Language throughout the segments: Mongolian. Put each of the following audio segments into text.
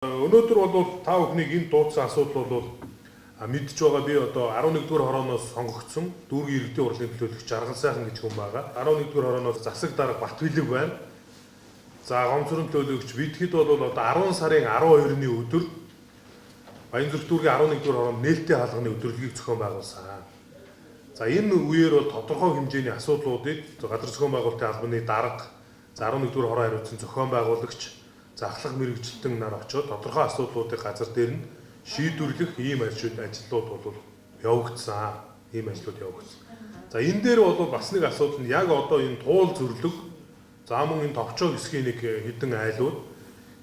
Өнөөдөр бол та бүхнийг энэ дуудсан асуудал бол мэдж байгаа би одоо 11-р хорооноос сонгогдсон дүүргийн иргэдийн урлын төлөөлөгч Жаргал сайхан гэж хүн байгаа. 11-р хорооноос засаг дарга Батбилэг байна. За гомцрын төлөөлөгч бидхэд бол одоо 10 сарын 12-ны өдөр Баянзүрх дүүргийн 11-р хороонд нээлттэй хаалганы өдрөлгийг зохион байгуулсан. За энэ үеэр бол тодорхой хэмжээний асуудлуудыг газар зохион байгуулалтын албаны дарга, 11-р хороо хариуцсан зохион байгуулагч, захлах мэрэгжилтэн нар очоод тодорхой асуудлуудыг газар дээр нь шийдвэрлэх ийм ажлууд бол явагдсан. Ийм ажлууд явагдсан. За энэ дээр бол бас нэг асуудал нь яг одоо энэ туул зөвлөг, за мөн энэ товчоо хэсгийн нэг хэдэн айлууд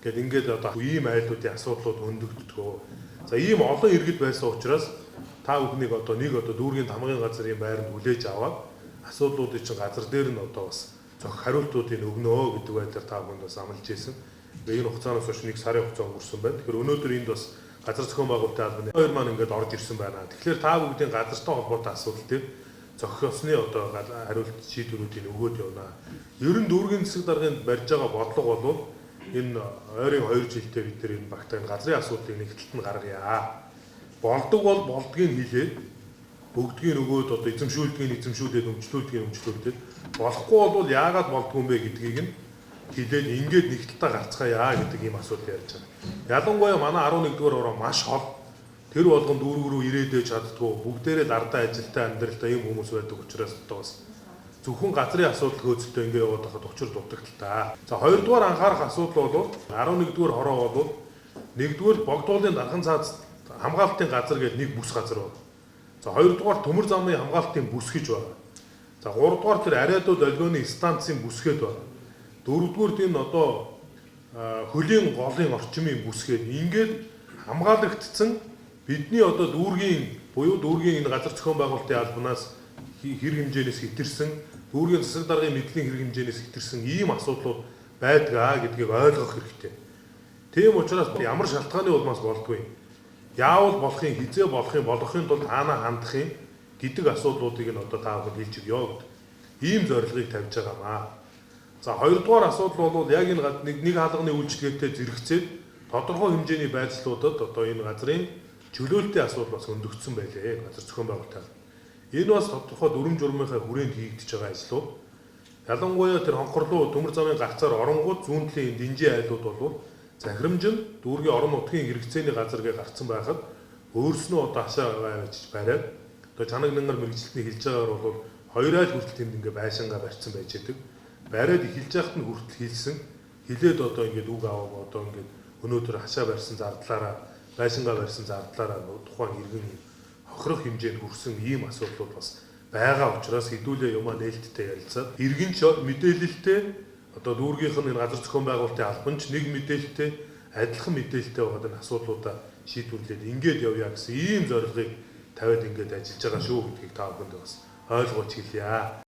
гэдэг ингээд одоо ийм айлуудын асуудлууд өндөгддөг. За ийм олон иргэд байсан учраас та бүхнийг одоо дүүргийн тамгын газрын байранд хүлээж аваад асуудлуудыг чинь газар дээр нь одоо бас зохих хариултуудыг өгнө гэдэг байдлаар та бүхэнд бас амлаж ирсэн. Энэ хугацаанаас хойш нэг сарын хугацаа өнгөрсөн байна. Тэгэхээр өнөөдөр энд бас газар зохион байгуулалтын албаны хоёр маань ингээд орж ирсэн байна. Тэгэхээр та бүгдийн газартай холбоотой асуудал дээр зохиосны одоо хариулт шийдвэрүүдийг өгөөд явна. Ер нь дүүргийн засаг даргын барьж байгаа бодлого бол энэ ойрын 2 жилдээ бид нар энэ багтаа газрын асуудлыг нэг талд нь гаргая. Болдог бол болдгийг хийлээд бүгдгийг өгөөд одоо эзэмшүүлээд өмчлүүлээд болохгүй бол яагаад болдгүй юм бэ гэдгийг нь хэлээд ингээд нэг талтаа гарцгаая гэдэг ийм асуудал ярьж байгаа. Ялангуяа манай 11-р хороо маш хол. Тэр болгон дүүрэг рүү ирээдээ чаддгүй бүгдээрээ дардаа ажилтаа амьдралтай ийм хүмүүс байдаг учраас одоо бас зөвхөн газрын асуудал хөөцөлтөө ингээд яваад байхад учир дутагдaltaа. За хоёрдугаар анхаарах асуудал бол 11-р хороо бол нэгдүгээр богдуулын дархан цаас хамгаалтын газар гэдэг нэг бүс газар байна. За хоёрдугаар төмөр замын хамгаалтын бүс гэж байна. За гуравдугаар тэр ариадууд олгионы станцын бүс гээд байна. Дөрөвдүгээр энэ одоо хөлийн голын орчмын бүс гээд ингээд хамгаалагдсан бидний одоо дүүргийн энэ газар зохион байгуулалтын албанаас хэрэг хэмжээнээс хэтэрсэн дүүргийн засаг даргын мэдлийн хэрэг хэмжээнээс хэтэрсэн ийм асуудлууд байдгаа гэдгийг ойлгох хэрэгтэй. Тийм учраас ямар шалтгааны улмаас болдгүй. Яавал болохын хизээ болохын тулд хаана хандах юм гэдэг асуудлуудыг нь одоо та бүхэн хэлж өгье гэдэг. Ийм зорилгыг тавьж байгаамаа. За хоёрдугаар асуудал бол яг энэ нэг хаалганы үйлчлэгээтэй зэрэгцээд тодорхой хэмжээний байцлуудад одоо энэ газрын чөлөөлтийн асуудал бас өндөгдсөн байлээ. Газар зохион байгуулалт. Энэ бас тодорхой дүрм журмынхаа хүрээнд хийгдэж байгаа ажлууд. Ялангуяа тэр хонхорлуу төмөр замын гарцаар оронгууд зүүнтлийн динжи айлууд бол захирамжинд дүүргийн орон нутгийн хэрэгцээний газаргээ гарцсан байхад өөрснөө одоо хашаа авчиж бариад одоо чанаг нангар мэрэгжилтний хэлж байгаагаар бол 2 айл хүртэл тэнд ингээ байшингаа барьсан байж байгаа. Бариад эхэлж яхад нь хүртэл хийлсэн. Хилээд одоо ингээд үг аваа одоо ингээд өнөөдөр хашаа барьсан зардлаараа байшингаа барьсан зардлаараа тухайн иргэн хохирох хэмжээнд хүрсэн ийм асуудлууд бас байгаа учраас хэдүүлээ юмаа нээлттэй ярилцаад иргэн ч мэдээлэлтэй одоо дүүргийнх нь энэ газар зохион байгуулалтын албанч нэг мэдээлэлтэй адилхан мэдээлэлтэй байгаад энэ асуудлуудаа шийдвэрлээд ингээд явъя гэсэн ийм зорилгыг тавиад ингээд ажиллаж байгаа шүү гэдгийг та бүхэнд бас ойлгуулж хэлье.